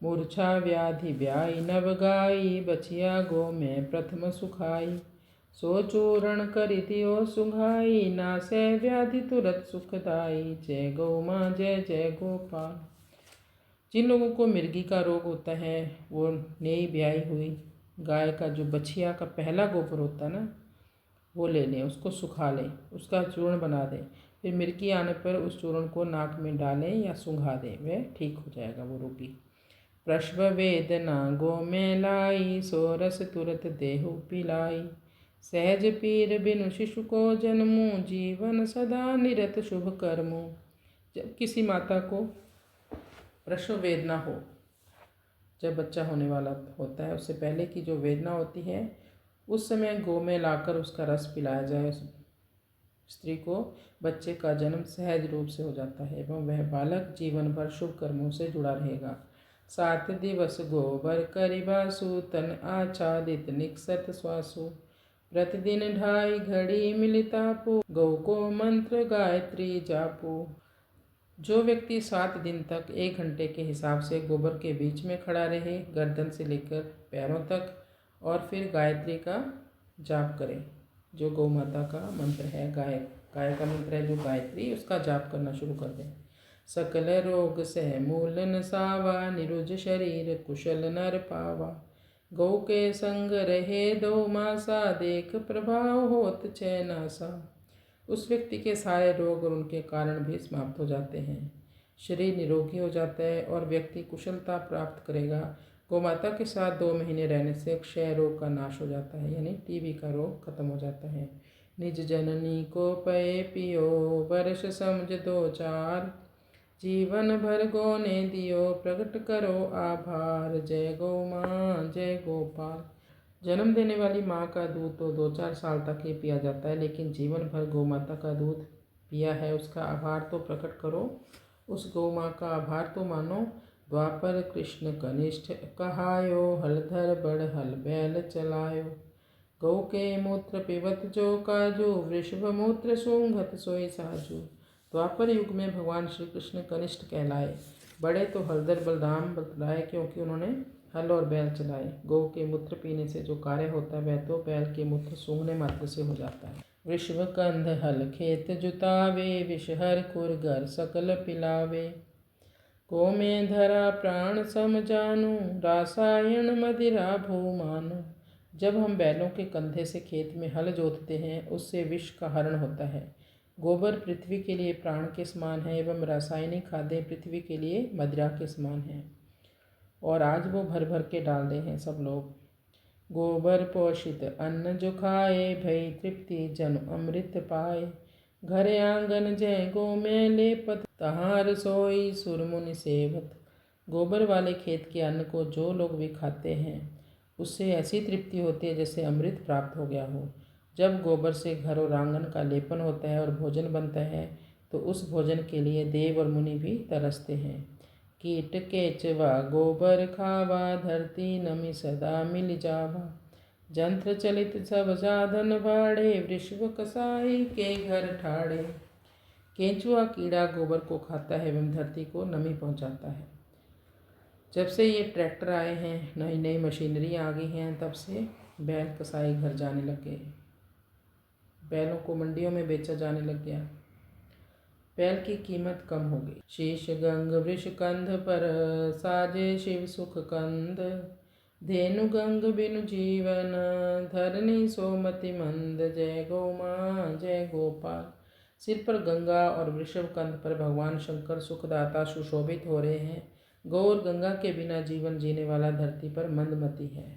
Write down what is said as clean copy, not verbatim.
मूर्छा व्याधि ब्याई नव गाई, बछिया गो में प्रथम सुखाई। सो चूरण करी दियो सुघाई, नासे व्याधि तुरत सुखदाई। जय गौ माँ जय जय गोपाल। जिन लोगों को मिर्गी का रोग होता है वो नई ब्याई हुई गाय का जो बछिया का पहला गोबर होता है ना, वो ले लें, उसको सुखा लें, उसका चूर्ण बना दें। फिर मिर्गी आने पर उस चूर्ण को नाक में डालें या सूंघा दें, वह ठीक हो जाएगा वो रोगी। प्रसव वेदना गो में लाई, सो रस तुरत देहु पिलाई। सहज पीर बिनु शिशु को जन्मू, जीवन सदा निरत शुभ कर्मू। जब किसी माता को प्रसव वेदना हो, जब बच्चा होने वाला होता है, उससे पहले की जो वेदना होती है, उस समय गौ में लाकर उसका रस पिलाया जाए, उस स्त्री को बच्चे का जन्म सहज रूप से हो जाता है एवं वह बालक जीवन भर शुभ कर्मों से जुड़ा रहेगा। 7 दिवस गोबर करिबासु, तन आच्छादित निकसत श्वासु। प्रतिदिन 2.5 घड़ी मिलितापु, गौ को मंत्र गायत्री जापु। जो व्यक्ति 7 दिन तक 1 घंटे के हिसाब से गोबर के बीच में खड़ा रहे, गर्दन से लेकर पैरों तक, और फिर गायत्री का जाप करे, जो गौ माता का मंत्र है, गाय का मंत्र है जो गायत्री, उसका जाप करना शुरू कर दें। सकल रोग से मूल नसावा, निरुज शरीर कुशल नर पावा। गौ के संग रहे 2 मासा, देख प्रभाव होत 6 नासा। उस व्यक्ति के सारे रोग और उनके कारण भी समाप्त हो जाते हैं, शरीर निरोगी हो जाता है और व्यक्ति कुशलता प्राप्त करेगा। गौमाता के साथ 2 महीने रहने से क्षय रोग का नाश हो जाता है, यानी टीबी का रोग खत्म हो जाता है। निज जननी को पये पियो, वर्ष समझ 2-4। जीवन भर गो ने दियो, प्रकट करो आभार। जय गौ माँ जय गोपाल। जन्म देने वाली माँ का दूध तो 2-4 साल तक ही पिया जाता है, लेकिन जीवन भर गौ माता का दूध पिया है उसका आभार तो प्रकट करो, उस गौ माँ का आभार तो मानो। द्वापर कृष्ण कनिष्ठ कहायो, हलधर बड़ हल बैल चलायो। गौ के मूत्र पिबत जो काजू, वृषभ मूत्र सूंघत सोई साजू। द्वापर युग में भगवान श्री कृष्ण कनिष्ठ कहलाए, बड़े तो हलधर बलराम बतलाए क्योंकि उन्होंने हल और बैल चलाए। गौ के मूत्र पीने से जो कार्य होता है वह तो बैल के मूत्र सूंघने मात्र से हो जाता है। वृषभ कंध हल खेत जुतावे, विषहर खुर घर सकल पिलावे। गौ में धरा प्राण सम जानू, रासायन मदिरा भू मानो। जब हम बैलों के कंधे से खेत में हल जोतते हैं, उससे विष का हरण होता है। गोबर पृथ्वी के लिए प्राण के समान है एवं रासायनिक खादें पृथ्वी के लिए मदिरा के समान हैं, और आज वो भर भर के डाल रहे हैं सब लोग। गोबर पोषित अन्न जो खाए, भई तृप्ति जन अमृत पाए। घर आंगन जय गो में लेपत, तहाँ रसोई सुरमुनि सेवत। गोबर वाले खेत के अन्न को जो लोग भी खाते हैं, उससे ऐसी तृप्ति होती है जैसे अमृत प्राप्त हो गया हो। जब गोबर से घर और आंगन का लेपन होता है और भोजन बनता है, तो उस भोजन के लिए देव और मुनि भी तरसते हैं। कीट केचवा गोबर खावा, धरती नमी सदा मिल जावा। जंत्र चलित सब साधन बाड़े, वृषभ कसाई के घर ठाड़े। केंचुआ कीड़ा गोबर को खाता है एवं धरती को नमी पहुंचाता है। जब से ये ट्रैक्टर आए हैं, नई नई मशीनरी आ गई हैं, तब से बैल कसाई घर जाने लगे, बैलों को मंडियों में बेचा जाने लग गया, बैल की कीमत कम हो गई। शीश गंग वृष कंध पर, साजे शिव सुख कंद। धेनु गंग बिनु जीवन, धरनी सोमति मंद। जय गौ माँ जय गोपाल। सिर पर गंगा और वृषभ कंध पर भगवान शंकर सुखदाता सुशोभित हो रहे हैं। गौ और गंगा के बिना जीवन जीने वाला धरती पर मंदमती है।